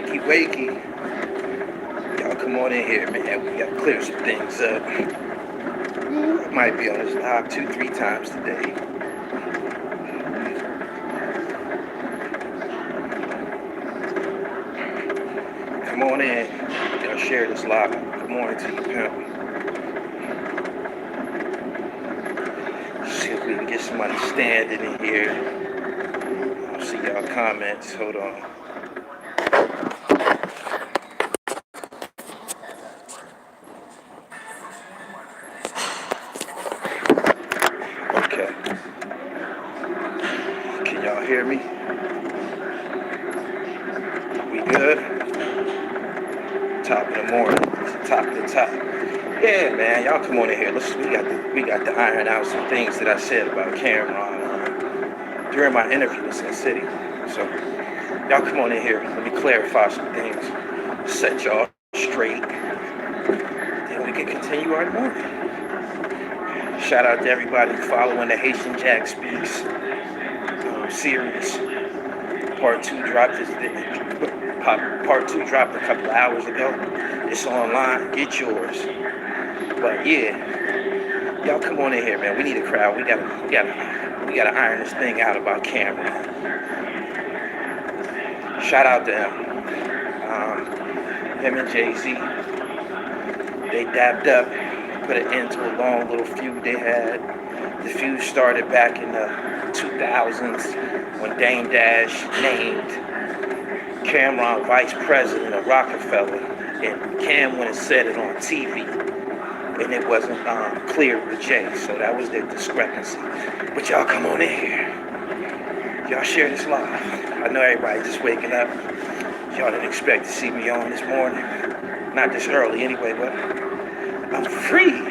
Wakey, wakey. Y'all come on in here, man. We gotta clear some things up. I might be on this live 2-3 times today. Come on in. Y'all share this live. Good morning to you, pimp. See if we can get somebody standing in here. I'll see y'all comments. Hold on. Okay. Can y'all hear me? We good? Top of the morning. It's the top of the top. Yeah, man. Y'all come on in here. We got to iron out some things that I said about Camron during my interview in Sin City. So y'all come on in here. Let me clarify some things. Set y'all straight. Then we can continue our morning. Shout out to everybody following the Haitian Jack Speaks series. Part 2 dropped a couple of hours ago. It's online. Get yours. But yeah, y'all come on in here, man. We need a crowd. We gotta iron this thing out about Camron. Shout out to him and Jay-Z. They dabbed up, put an end to a long little feud they had. The feud started back in the 2000s when Dame Dash named Camron vice president of Rockefeller, and Cam went and said it on TV, and it wasn't clear with Jay, so that was their discrepancy. But y'all come on in here. Y'all share this live. I know everybody just waking up. Y'all didn't expect to see me on this morning. Not this early anyway, but I'm free.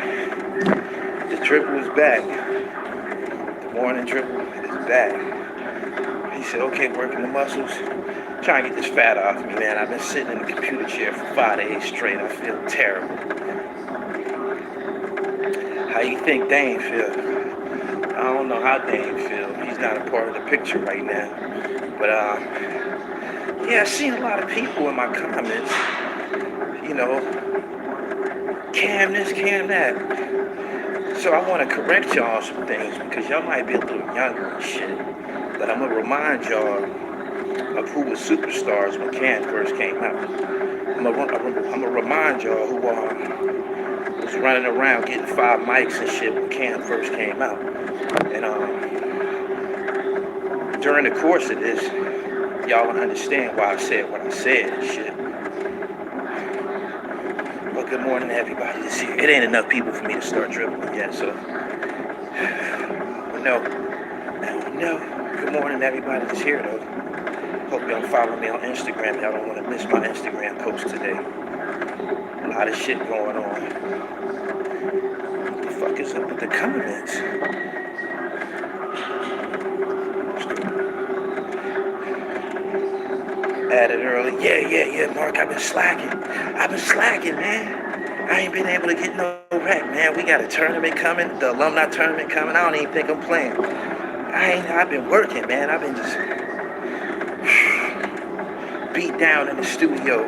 The dribble is back. The morning dribble is back. He said, okay, working the muscles. Trying to get this fat off me, man. I've been sitting in the computer chair for 5 days straight. I feel terrible. How you think Dame feel? I don't know how Dame feel. He's not a part of the picture right now. But yeah, I've seen a lot of people in my comments, you know, Cam this, Cam that. So I want to correct y'all on some things because y'all might be a little younger and shit. But I'm gonna remind y'all of who was superstars when Cam first came out. I'm gonna remind y'all who was running around getting 5 mics and shit when Cam first came out. And during the course of this, y'all will understand why I said what I said and shit. But good morning to everybody that's here. It ain't enough people for me to start dribbling yet, so no. Good morning to everybody that's here though. Hope y'all follow me on Instagram. Y'all don't want to miss my Instagram post today. A lot of shit going on. What the fuck is up with the comments? Added early. Yeah, Mark, I've been slacking, man. I ain't been able to get no rec, man. We got a tournament coming, the alumni tournament coming. I don't even think I'm playing. I've been working, man. I've been just beat down in the studio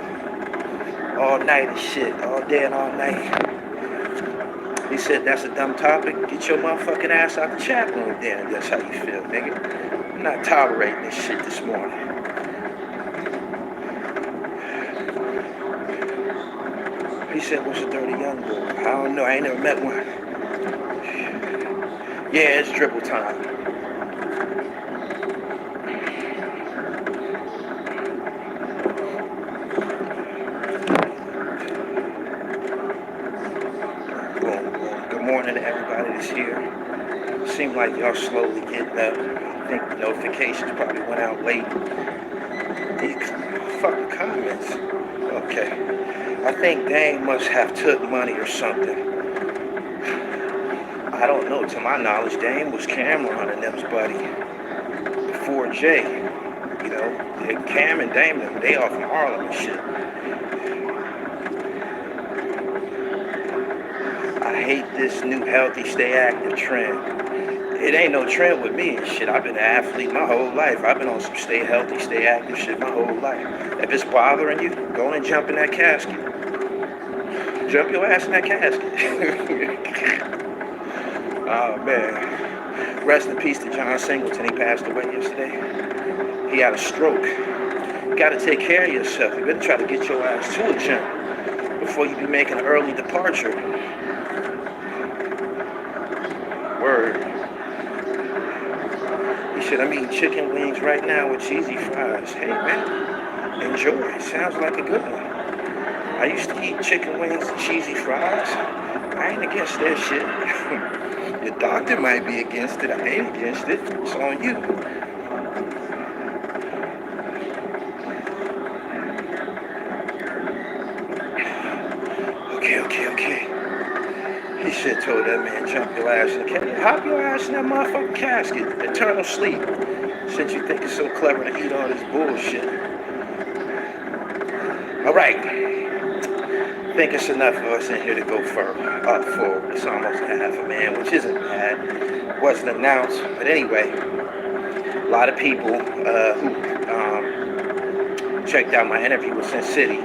all night and shit, all day and all night. He said, that's a dumb topic. Get your motherfucking ass out the chat room then. That's how you feel, nigga. I'm not tolerating this shit this morning. He said, what's a dirty young boy? I don't know. I ain't never met one. Yeah, it's dribble time. Good morning to everybody that's here. Seems like y'all slowly getting up. I think the notifications probably went out late. These fucking comments. Okay. I think Dame must have took money or something. I don't know. To my knowledge, Dame was Camron and them's buddy before Jay. You know, Cam and Dame, they all from Harlem and shit. I I hate this new healthy, stay active trend. It ain't no trend with me. Shit, I've been an athlete my whole life. I've been on some stay healthy, stay active shit my whole life. If it's bothering you, go and jump in that casket. Jump your ass in that casket. Oh, man. Rest in peace to John Singleton. He passed away yesterday. He had a stroke. You gotta take care of yourself. You better try to get your ass to a gym before you be making an early departure. Word. He said, I'm eating chicken wings right now with cheesy fries. Hey, man, enjoy. Sounds like a good one. I used to eat chicken wings and cheesy fries. I ain't against that shit. Your doctor might be against it. I ain't against it. It's on you. Okay. He shit told that man, jump your ass in the casket. Hop your ass in that motherfucking casket. Eternal sleep. Since you think it's so clever to eat all this bullshit. Alright. I think it's enough of us in here to go up for it's almost a half a man, which isn't bad. Wasn't announced. But anyway, a lot of people who checked out my interview with Sin City,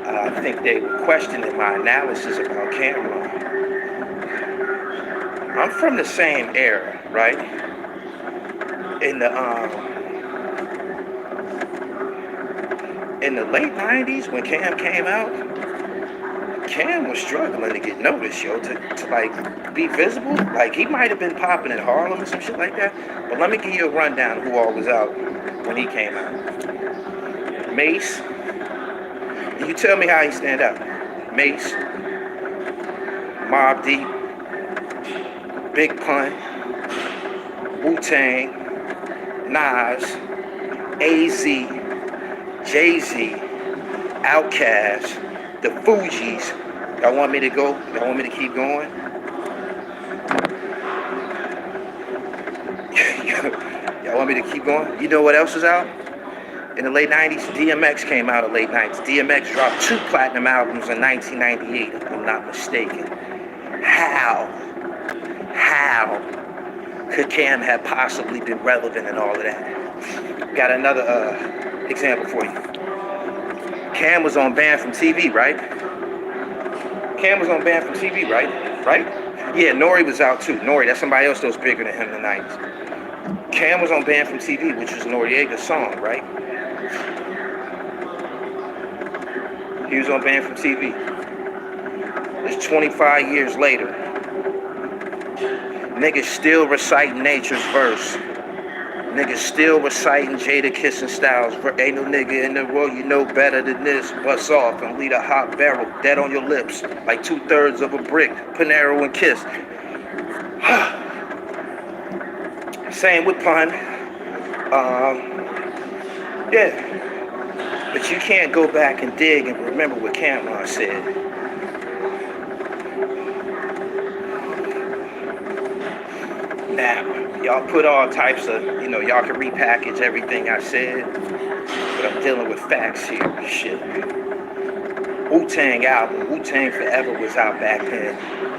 I think they were questioning my analysis about Camron. I'm from the same era, right? In the late 90s when Cam came out, Cam was struggling to get noticed, yo, to like be visible. Like he might have been popping in Harlem or some shit like that. But let me give you a rundown of who all was out when he came out. Mace. You tell me how he stand out. Mace, Mobb Deep, Big Pun, Wu-Tang, Nas, AZ, Jay-Z, Outkast, the Fugees. Y'all want me to go? Y'all want me to keep going? Y'all want me to keep going? You know what else is out? In the late 90s, DMX came out in the late 90s. DMX dropped 2 platinum albums in 1998, if I'm not mistaken. How could Cam have possibly been relevant in all of that? Got another example for you. Cam was on Banned from TV, right? Right? Yeah, Nori was out too. Nori, that's somebody else that was bigger than him in the 90s. Cam was on Banned from TV, which was Noriega's song, right? He was on Banned from TV. It's 25 years later. Niggas still reciting Nature's verse. Niggas still reciting Jada Kissing Styles. Ain't no nigga in the world you know better than this. Bust off and lead a hot barrel dead on your lips like 2/3 of a brick. Panero and Kiss. Same with Pun. Yeah. But you can't go back and dig and remember what Camron said. Now, y'all put all types of, y'all can repackage everything I said, but I'm dealing with facts here. Shit. Wu-Tang album, Wu-Tang Forever was out back then.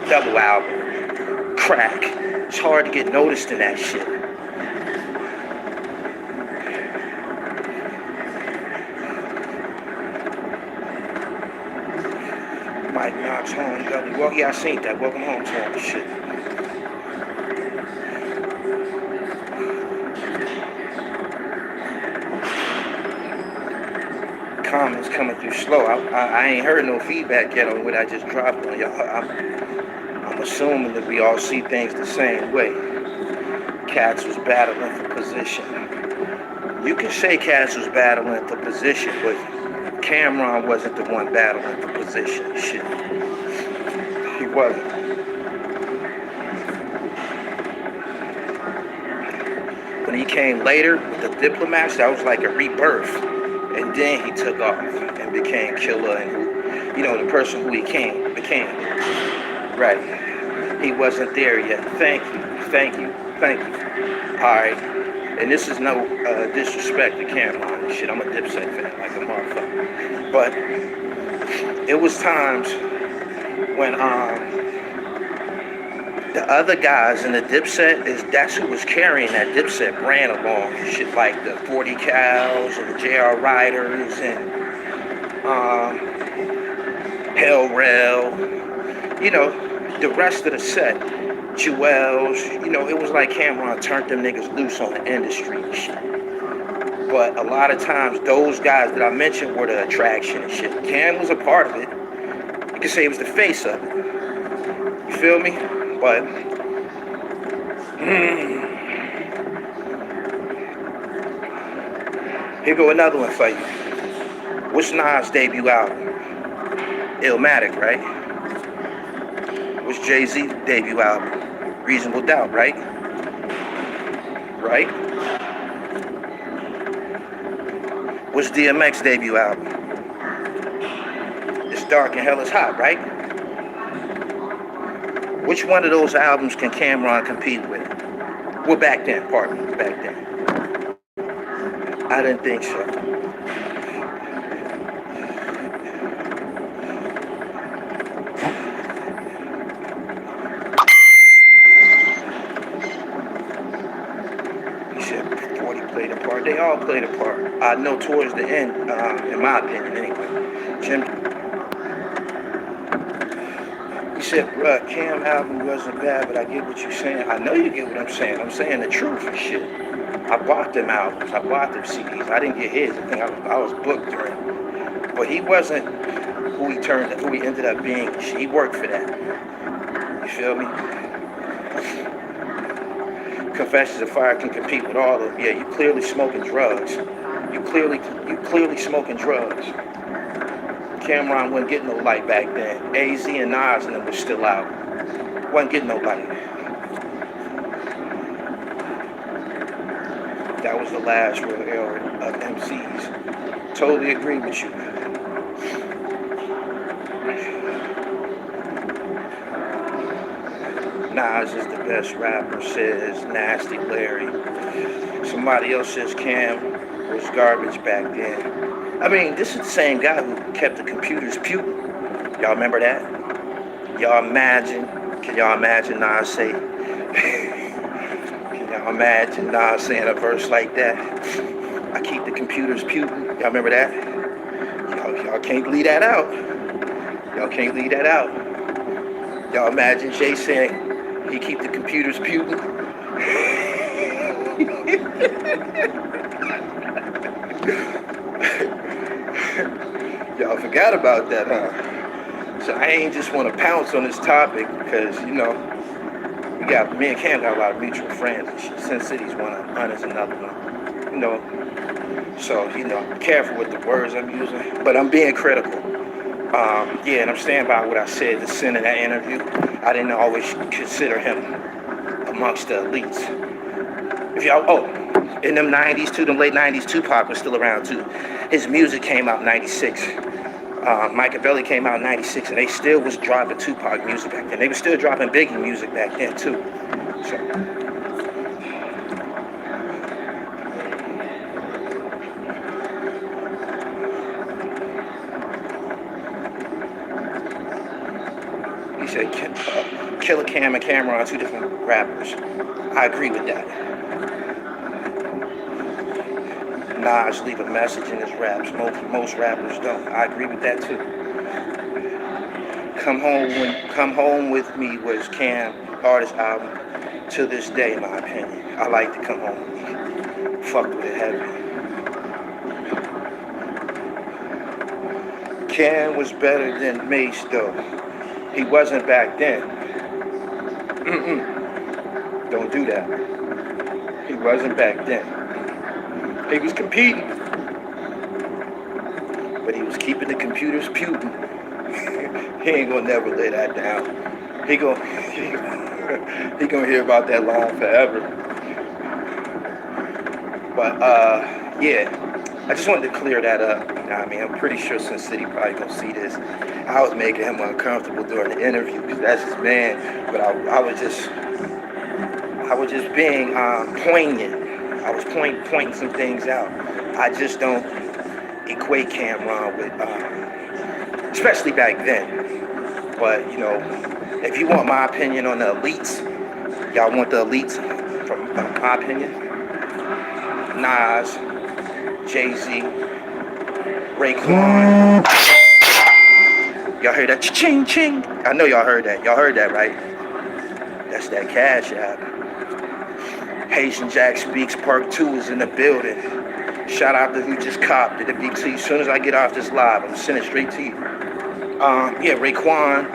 Double album. Crack. It's hard to get noticed in that shit. Mike Knox home, W. Well, yeah, I seen that. Welcome home to him. Shit. Comments coming through slow. I ain't heard no feedback yet on what I just dropped on y'all. I'm assuming that we all see things the same way. Cats was battling for position. You can say Cats was battling for position, but Camron wasn't the one battling for position. Shit. He wasn't. When he came later with the Diplomats, that was like a rebirth. And then he took off and became Killer and the person who he became. Right. He wasn't there yet. Thank you. Alright. And this is no disrespect to Camron. Shit, I'm a Dipset fan, like a motherfucker. But it was times when The other guys in the Dipset, that's who was carrying that Dipset brand along. Shit like the 40 Cows and the JR Riders and Hell Rail. You know, the rest of the set, Jewels. You know, it was like Camron turned them niggas loose on the industry and shit. But a lot of times, those guys that I mentioned were the attraction and shit. Cam was a part of it. You could say he was the face of it. You feel me? But here go another one for you. What's Nas' debut album? Illmatic, right? What's Jay-Z's debut album? Reasonable Doubt, right? Right? What's DMX's debut album? It's Dark and Hell is Hot, right? Which one of those albums can Camron compete with? Well, back then, pardon me, back then. I didn't think so. He said 40 played a part. They all played a part. I know towards the end, in my opinion anyway. Jim. He said, bruh, Cam album wasn't bad, but I get what you're saying. I know you get what I'm saying. I'm saying the truth and shit. I bought them albums. I bought them CDs. I didn't get his. I think I was booked during. But he wasn't who he ended up being. He worked for that. You feel me? Confessions of Fire can compete with all of them. Yeah, you clearly smoking drugs. You clearly smoking drugs. Camron wasn't getting no light back then. AZ and Nas and them were still out. Wasn't getting no light. That was the last real era of MCs. Totally agree with you. Nas is the best rapper, says Nasty Larry. Somebody else says Cam was garbage back then. I mean, this is the same guy who kept the computers puking. Y'all remember that? Can y'all imagine Nas say, can y'all imagine Nas saying a verse like that? I keep the computers puking. Y'all remember that? Y'all can't leave that out. Y'all can't leave that out. Y'all imagine Jay saying he keep the computers puking? Y'all forgot about that, huh? So I ain't just want to pounce on this topic because, you know, me and Cam got a lot of mutual friends and shit. Sin City's one of them, is another one. You know, so, you know, I'm careful with the words I'm using, but I'm being critical. Yeah, and I'm standing by what I said to Sin in that interview. I didn't always consider him amongst the elites. If y'all, in them 90s too, them late 90s, Tupac was still around too. His music came out in 96. Machiavelli came out in 96, and they still was dropping Tupac music back then. They were still dropping Biggie music back then too. So. He said, Killer Cam and Camron are two different rappers. I agree with that. Nas leave a message in his raps. Most rappers don't. I agree with that too. Come Home With Me was Cam's hardest album to this day, in my opinion. I like to Come Home With Me. Fucked with it heavy. Cam was better than Mace though. He wasn't back then. Don't do that. He wasn't back then. He was competing, but he was keeping the computers puking. He ain't gonna never lay that down. He gonna hear about that line forever. But yeah, I just wanted to clear that up. You know what I mean? I'm pretty sure Sin City probably gonna see this. I was making him uncomfortable during the interview because that's his man. But I was just being poignant. I was pointing some things out. I just don't equate Camron with, especially back then. But, you know, If you want my opinion on the elites, y'all want the elites from my opinion? Nas, Jay-Z, Raekwon. Y'all heard that ching ching? I know y'all heard that. Y'all heard that, right? That's that Cash App. Haitian Jack Speaks Part 2 is in the building. Shout out to who just copped it. As soon as I get off this live, I'm sending it straight to you. Yeah, Raekwon,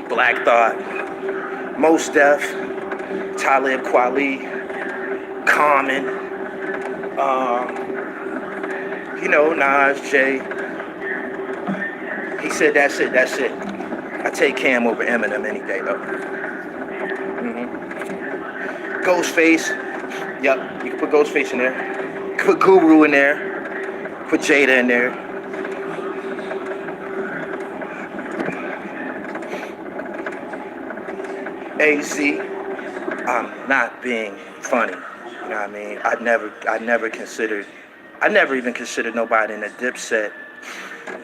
Black Thought, Mos Def, Talib Kweli, Common, Nas, Jay. He said that's it. I take Cam over Eminem any day though. Ghostface, yep, you can put Ghostface in there. You can put Guru in there. Put Jada in there. AZ, I'm not being funny. You know what I mean? I never even considered nobody in the Dipset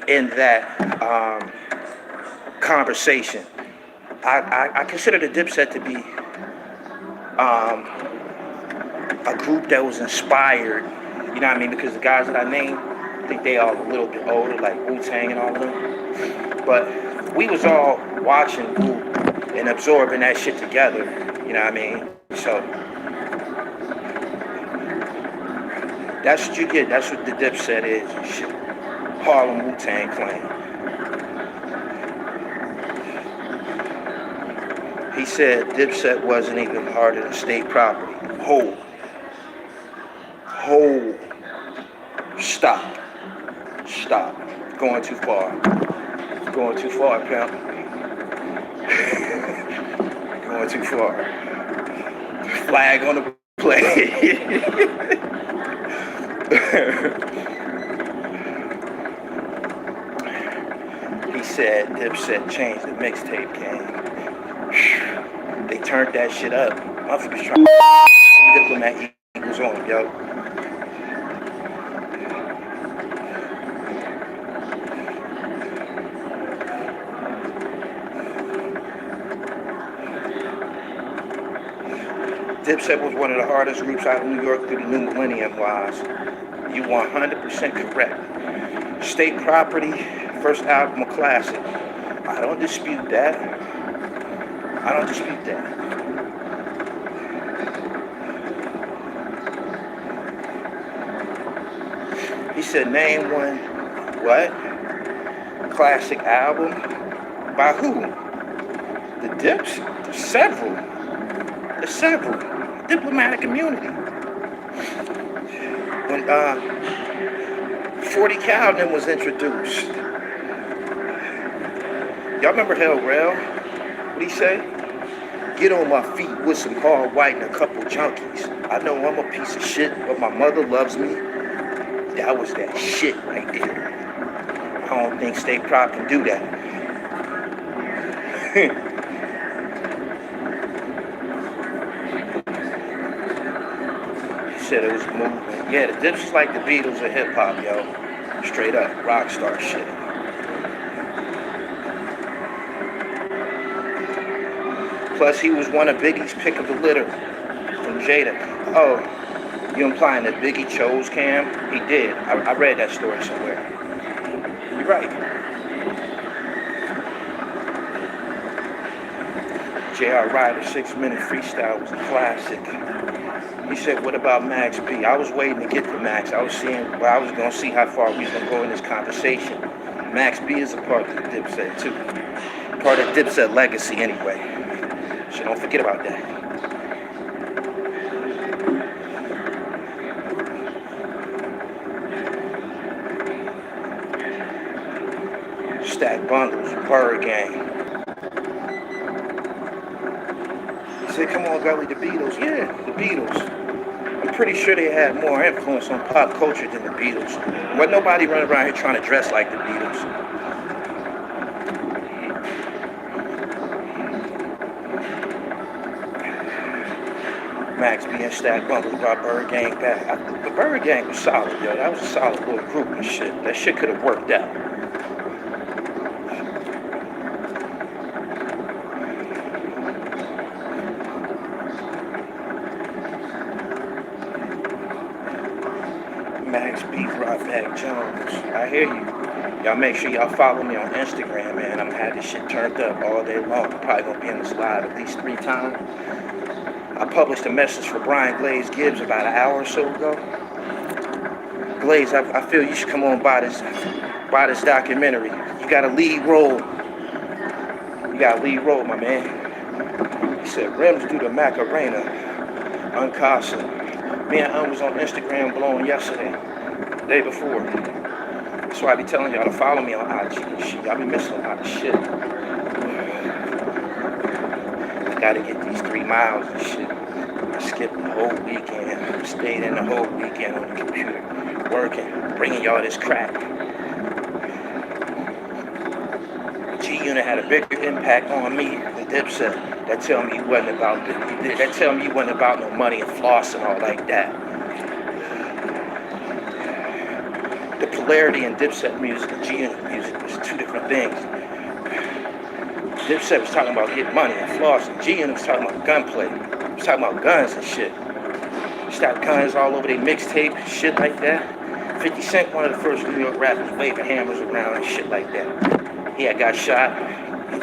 in that conversation. I consider the Dipset to be a group that was inspired, you know what I mean? Because the guys that I named, I think they all a little bit older, like Wu-Tang and all of them. But we was all watching Wu and absorbing that shit together, you know what I mean? So that's what you get. That's what the Dipset is. Shit. Harlem Wu-Tang Clan. He said Dipset wasn't even harder than state property. Hold. Stop. Going too far. Going too far, pimp. Going too far. Flag on the play. He said Dipset changed the mixtape game. They turned that shit up. Motherfuckers trying to Diplomat Eagles on, yo. Dipset was one of the hardest groups out of New York through the new millennium was. You 100% correct. State Property, first album, a classic. I don't dispute that. He said, name one, what? Classic album? By who? The Dips? There's several. Diplomatic immunity. When 40 Cal then was introduced. Y'all remember Hell Rail? What'd he say? Get on my feet with some hard white and a couple junkies. I know I'm a piece of shit, but my mother loves me. That was that shit right there. I don't think State Prop can do that. He said it was a movement. Yeah, the Dips is like the Beatles of hip hop, yo. Straight up, rock star shit. Plus, he was one of Biggie's pick of the litter from Jada. Oh, you implying that Biggie chose Cam? He did. I read that story somewhere. You're right. J.R. Ryder's 6-minute freestyle was a classic. He said, what about Max B? I was waiting to get to Max. I was going to see how far we was going to go in this conversation. Max B is a part of the Dipset, too. Part of Dipset legacy, anyway. So don't forget about that. Stack Bundles, Bird Gang. He said, come on, Gully, the Beatles. Yeah, the Beatles. I'm pretty sure they had more influence on pop culture than the Beatles. But nobody running around here trying to dress like the Beatles. Max being Stack Bundles brought Bird Gang back. The Bird Gang was solid, yo. That was a solid little group and shit. That shit could have worked out. Max B. Broadback Jones. I hear you. Y'all make sure y'all follow me on Instagram, man. I'm gonna have this shit turned up all day long. I'm probably gonna be in this live at least 3 times. I published a message for Brian Glaze Gibbs about an hour or so ago. Glaze, I feel you should come on by this documentary. You got a lead role. You got a lead role, my man. He said, Rims do the Macarena. Uncasa. Me and was on Instagram blowing yesterday, the day before. That's why I be telling y'all to follow me on IG and shit. Y'all be missing a lot of shit. I gotta get these 3 miles and shit. I skipped the whole weekend. Stayed in the whole weekend on the computer, working, bringing y'all this crack. G-Unit had a bigger impact on me than Dipset. That tell me you wasn't about no money and floss and all like that. The polarity in Dipset music and G-Unit music was 2 different things. Dipset was talking about getting money and floss, and G-Unit was talking about gunplay. He was talking about guns and shit. Stacked guns all over their mixtape, shit like that. 50 Cent, one of the first New York rappers waving hammers around and shit like that. He had got shot.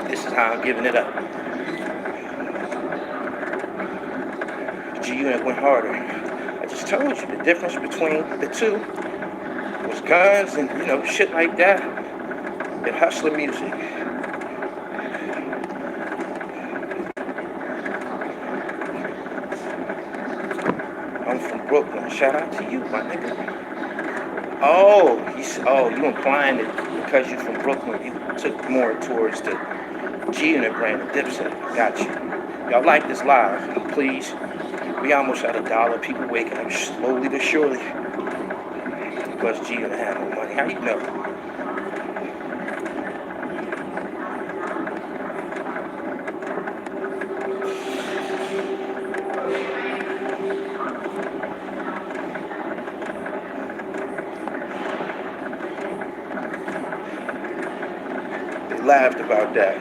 This is how I'm giving it up. G-Unit went harder. I just told you the difference between the 2 was guns and, shit like that, and hustler music. I'm from Brooklyn. Shout out to you, my nigga. You implying that because you're from Brooklyn, you took more towards the G-Unit brand of Dipset. Got you. Y'all like this live, please. We almost at $1. People waking up slowly but surely. Because G-Unit had no money. How you know? They laughed about that.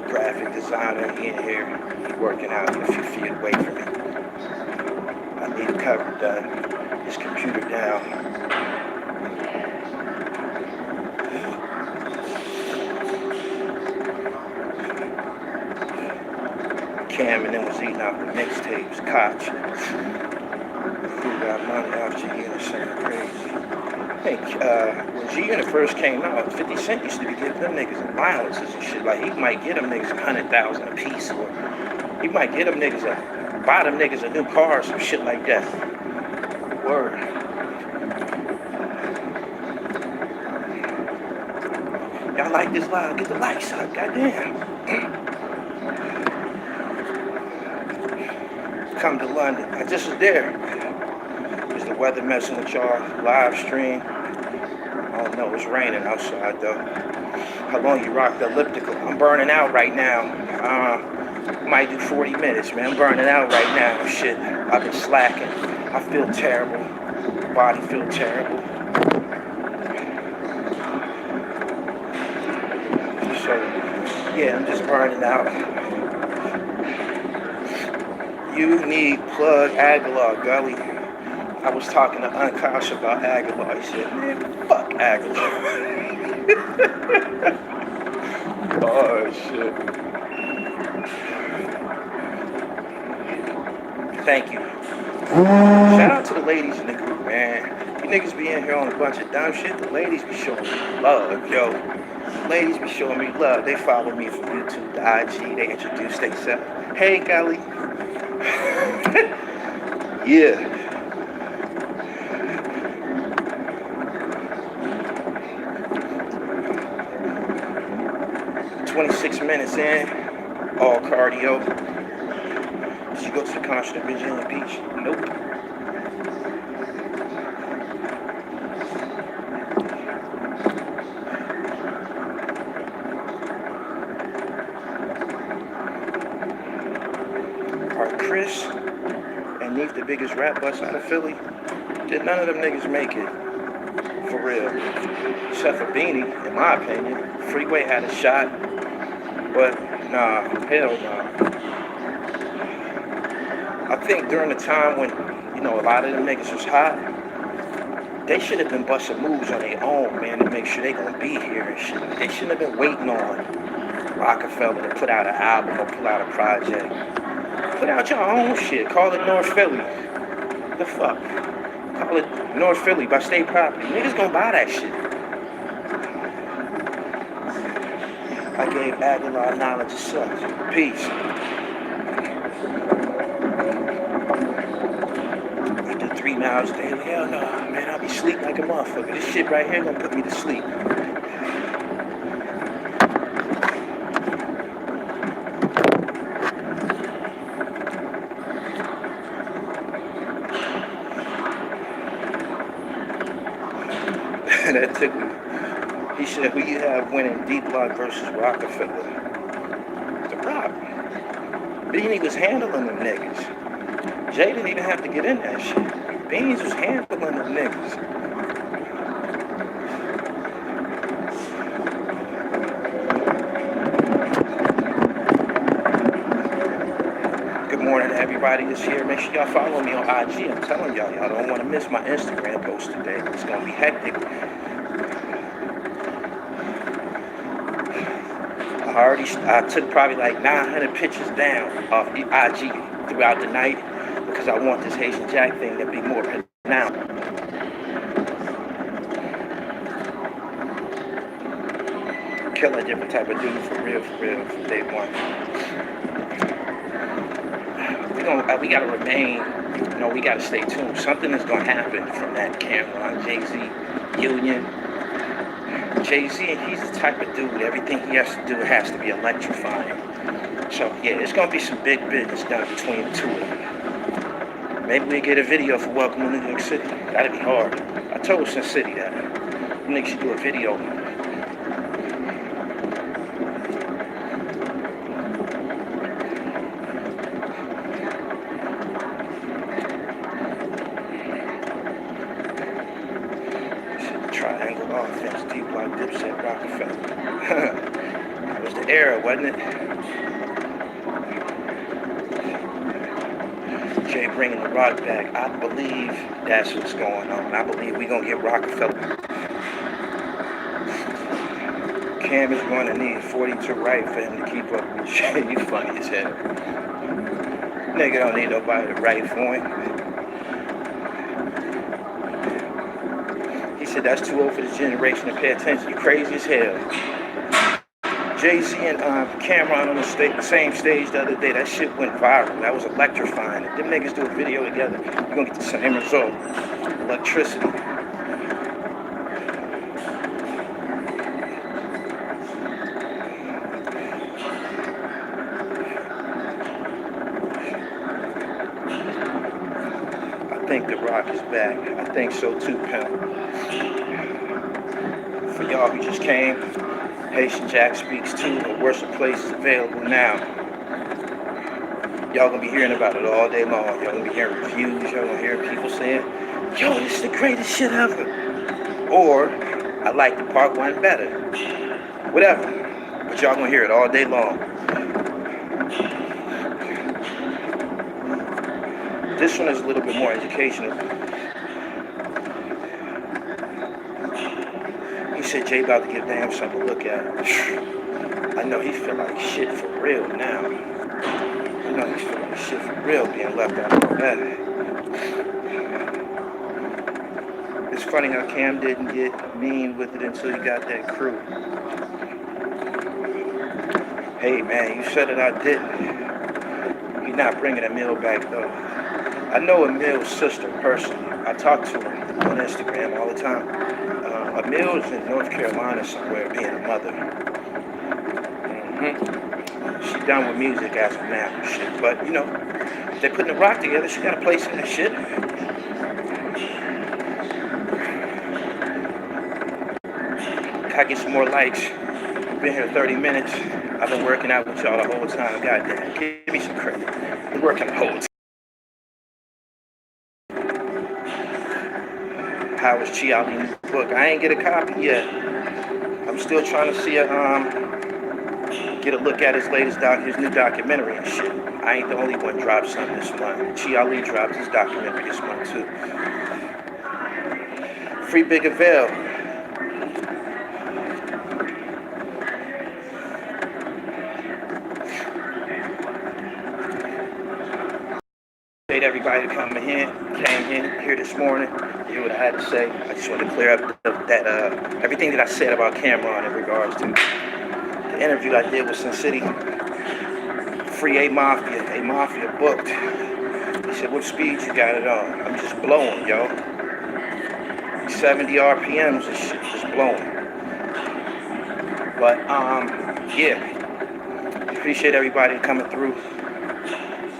Graphic designer in here, he's working out a few feet away from me. I need a cover done, his computer down. Cam and them was eating out the mixtapes, Koch. Who got money off G-Unit, something crazy. I think when G-Unit first came out, 50 Cent used to be giving them niggas allowances and shit. Like, he might get them niggas 100,000 a piece, or he might get them niggas buy them niggas a new car or some shit like that. Word. Y'all like this live? Get the lights up, goddamn. Come to London. I just was there. Is the weather messing with y'all? Live stream. Oh no, it's raining outside though. How long you rock the elliptical? I'm burning out right now. Might do 40 minutes, man. I'm burning out right now. Shit, I've been slacking. I feel terrible. Body feel terrible. So, yeah, I'm just burning out. You need plug Aguilar, Gully. I was talking to Unkosh about Aguilar. He said, man, fuck Aguilar. Oh, shit. Thank you. Shout out to the ladies in the group, man. You niggas be in here on a bunch of dumb shit. The ladies be showing me love, yo. The ladies be showing me love. They follow me from YouTube to IG. They introduce themselves. Hey, Gully. Yeah. 26 minutes in, all cardio. Did you go to the concert at Virginia Beach? Nope. Are Chris and Neef the biggest rap bust out of Philly? Did none of them niggas make it? For real. Except for Beanie, in my opinion. Freeway had a shot, but nah, hell nah. I think during the time when, a lot of them niggas was hot, they should have been busting moves on their own, man, to make sure they gonna be here and shit. They shouldn't have been waiting on Rockefeller to put out an album or pull out a project. Put out your own shit. Call it North Philly. The fuck? Call it North Philly by state property. Niggas gonna buy that shit. I gave Aguilar knowledge of such. Peace. I did 3 miles daily. Hell no, man, I'll be sleep like a motherfucker. This shit right here gonna put me to sleep. That took me. He said, who you have winning D Block versus Rockefeller? The Rock. Beanie was handling them niggas. Jay didn't even have to get in that shit. Beans was handling them niggas. Good morning to everybody that's here. Make sure y'all follow me on IG. I'm telling y'all don't want to miss my Instagram post today. It's going to be hectic. I took probably like 900 pictures down off IG throughout the night because I want this Haitian Jack thing to be more pronounced. Kill a different type of dude for real, from day one. We gotta remain, we gotta stay tuned. Something is gonna happen from that Camron Jay-Z union. Jay-Z, he's the type of dude, everything he has to do has to be electrifying. So, yeah, there's going to be some big business done between the two of them. Maybe we get a video for Welcome to New York City. That'd be hard. I told Sin City that. You niggas should do a video. Triangle offense, deep block, Dipset, Rockefeller. It was the era, wasn't it? Jay bringing the rock back. I believe that's what's going on. I believe we're going to get Rockefeller. Cam is going to need 40 to right for him to keep up with Jay. You funny as hell. Nigga don't need nobody to write for him. He said that's too old for this generation to pay attention. You crazy as hell. Jay-Z and Camron on the same stage the other day. That shit went viral. That was electrifying. If them niggas do a video together, you're gonna get the same result. Electricity. I think The Rock is back. I think so too, pal. For y'all who just came, Haitian Jack Speaks 2, the worst of places available now. Y'all gonna be hearing about it all day long. Y'all gonna be hearing reviews. Y'all gonna hear people saying, yo, this is the greatest shit ever. Or, I like the part 1 better. Whatever. But y'all gonna hear it all day long. This one is a little bit more educational. He said Jay about to give damn something to look at. I know he feel like shit for real now. I know he feel like shit for real being left out of that. It's funny how Cam didn't get mean with it until he got that crew. Hey man, you said it, I didn't. He's not bringing Emil back though. I know Emil's sister personally. I talk to her on Instagram all the time. Emil's in North Carolina somewhere being a mother. She done with music as of now and shit. But, you know, if they're putting the rock together, she got a place in that shit. Gotta get some more likes. Been here 30 minutes. I've been working out with y'all the whole time. Goddamn, give me some credit. Been working the whole time. Howard's Chi Ali new book. I ain't get a copy yet. I'm still trying to see get a look at his his new documentary and shit. I ain't the only one dropped something this month. Chi Ali dropped his documentary this month too. Free Big Avail. Appreciate everybody coming came here this morning. You hear what I had to say. I just want to clear up that everything that I said about Camron in regards to the interview I did with Sin City. Free A Mafia booked. He said, what speed you got it on? I'm just blowing, yo. 70 RPMs and shit, just blowing. But, yeah. Appreciate everybody coming through.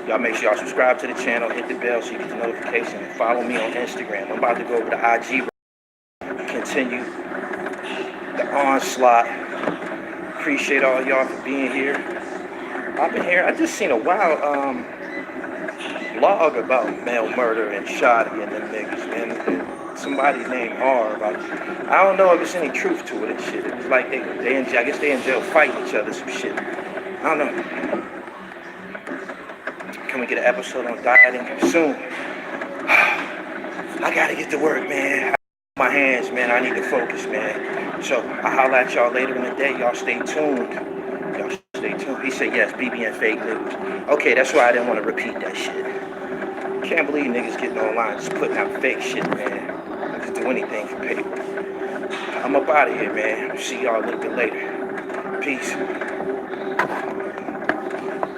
Y'all make sure y'all subscribe to the channel, hit the bell so you get the notification, and follow me on Instagram. I'm about to go over to IG, continue the onslaught. Appreciate all y'all for being here. I've been here. I just seen a wild blog about male murder and Shoddy and them niggas, man. Somebody named R. I don't know if there's any truth to it and shit. It was like I guess they in jail fighting each other, some shit. I don't know. Can we get an episode on dieting soon? I gotta get to work, man. My hands, man. I need to focus, man. So I'll holler at y'all later in the day. Y'all stay tuned. Y'all stay tuned. He said yes, BB and fake news. Okay, that's why I didn't want to repeat that shit. Can't believe niggas getting online just putting out fake shit, man. I just do anything for paper. I'm up out of here, man. See y'all a little bit later. Peace.